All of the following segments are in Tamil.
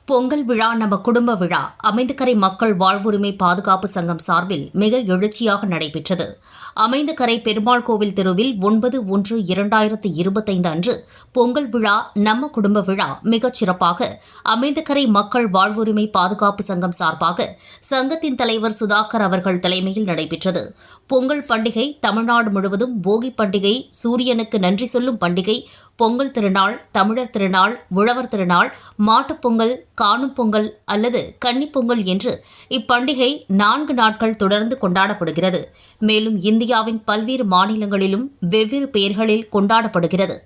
பொங்கல் விழா நம்ம குடும்ப விழா அமைந்தகரை மக்கள் வாழ்வுரிமை பாதுகாப்பு சங்கம் சார்பில் மிக எழுச்சியாக நடைபெற்றது. அமைந்தகரை பெருமாள் கோவில் தெருவில் 9/1/2025 அன்று பொங்கல் விழா நம்ம குடும்ப விழா மிகச் சிறப்பாக அமைந்தகரை மக்கள் வாழ்வுரிமை பாதுகாப்பு சங்கம் சார்பாக சங்கத்தின் தலைவர் சுதாகர் அவர்கள் தலைமையில் நடைபெற்றது. பொங்கல் பண்டிகை தமிழ்நாடு முழுவதும் போகி பண்டிகை, சூரியனுக்கு நன்றி சொல்லும் பண்டிகை, பொங்கல் திருநாள், தமிழர் திருநாள், உழவர் திருநாள், மாட்டுப்பொங்கல், காணும் பொங்கல் அல்லது கன்னிப்பொங்கல் என்று இப்பண்டிகை 4 நாட்கள் தொடர்ந்து கொண்டாடப்படுகிறது. மேலும் இந்தியாவின் பல்வேறு மாநிலங்களிலும் வெவ்வேறு பெயர்களில் கொண்டாடப்படுகிறது.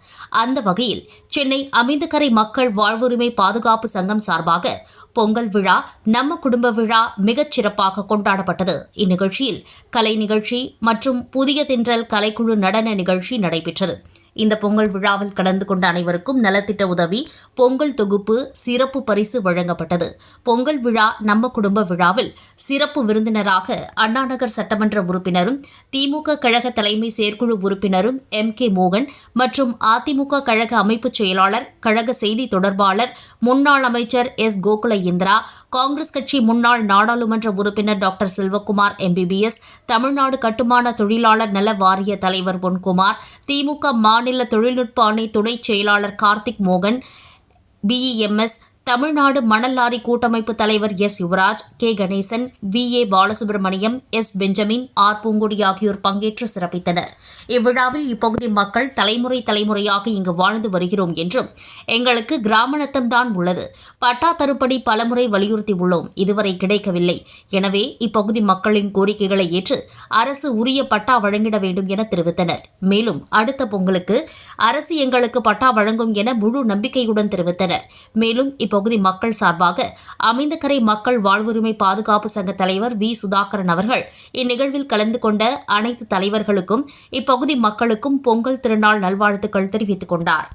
அந்த வகையில் சென்னை அமைந்தகரை மக்கள் வாழ்வுரிமை பாதுகாப்பு சங்கம் சார்பாக பொங்கல் விழா நம்ம குடும்ப விழா மிகச் சிறப்பாக கொண்டாடப்பட்டது. இந்நிகழ்ச்சியில் கலை நிகழ்ச்சி மற்றும் புதிய தென்றல் கலைக்குழு நடன நிகழ்ச்சி நடைபெற்றது. இந்த பொங்கல் விழாவில் கலந்து கொண்ட அனைவருக்கும் நலத்திட்ட உதவி, பொங்கல் தொகுப்பு, சிறப்பு பரிசு வழங்கப்பட்டது. பொங்கல் விழா நம்ம குடும்ப விழாவில் சிறப்பு விருந்தினராக அண்ணாநகர் சட்டமன்ற உறுப்பினரும் திமுக கழக தலைமை செயற்குழு உறுப்பினரும் M.K. மோகன் மற்றும் அதிமுக கழக அமைப்புச் செயலாளர், கழக செய்தி தொடர்பாளர், முன்னாள் அமைச்சர் S. கோகுல இந்திரா, காங்கிரஸ் கட்சி முன்னாள் நாடாளுமன்ற உறுப்பினர் டாக்டர் செல்வகுமார் MBBS, தமிழ்நாடு கட்டுமான தொழிலாளர் நல வாரிய தலைவர் பொன்குமார், திமுக மாநில தொழில்நுட்ப அணி துணை செயலாளர் கார்த்திக் மோகன், BEMS, தமிழ்நாடு மணல் லாரி கூட்டமைப்பு தலைவர் S. Yuvaraj, K. Ganesan, V.A. Balasubramaniam, S. Benjamin, R. Poongudi ஆகியோர் பங்கேற்று சிறப்பித்தனர். இவ்விழாவில் இப்பகுதி மக்கள் தலைமுறையாக இங்கு வாழ்ந்து வருகிறோம் என்றும் எங்களுக்கு கிராம நத்தம்தான் உள்ளது, பட்டா தருப்படி பலமுறை வலியுறுத்தியுள்ளோம், இதுவரை கிடைக்கவில்லை. எனவே இப்பகுதி மக்களின் கோரிக்கைகளை ஏற்று அரசு உரிய பட்டா வழங்கிட வேண்டும் என தெரிவித்தனர். மேலும் அடுத்த பொங்கலுக்கு அரசு எங்களுக்கு பட்டா வழங்கும் என முழு நம்பிக்கையுடன் தெரிவித்தனர். மேலும் இப்பகுதி மக்கள் சார்பாக அமைந்தகரை மக்கள் வாழ்வுரிமை பாதுகாப்பு சங்க தலைவர் V. சுதாகரன் அவர்கள் இந்நிகழ்வில் கலந்து கொண்ட அனைத்து தலைவர்களுக்கும் இப்பகுதி மக்களுக்கும் பொங்கல் திருநாள் நல்வாழ்த்துக்கள் தெரிவித்துக் கொண்டார்.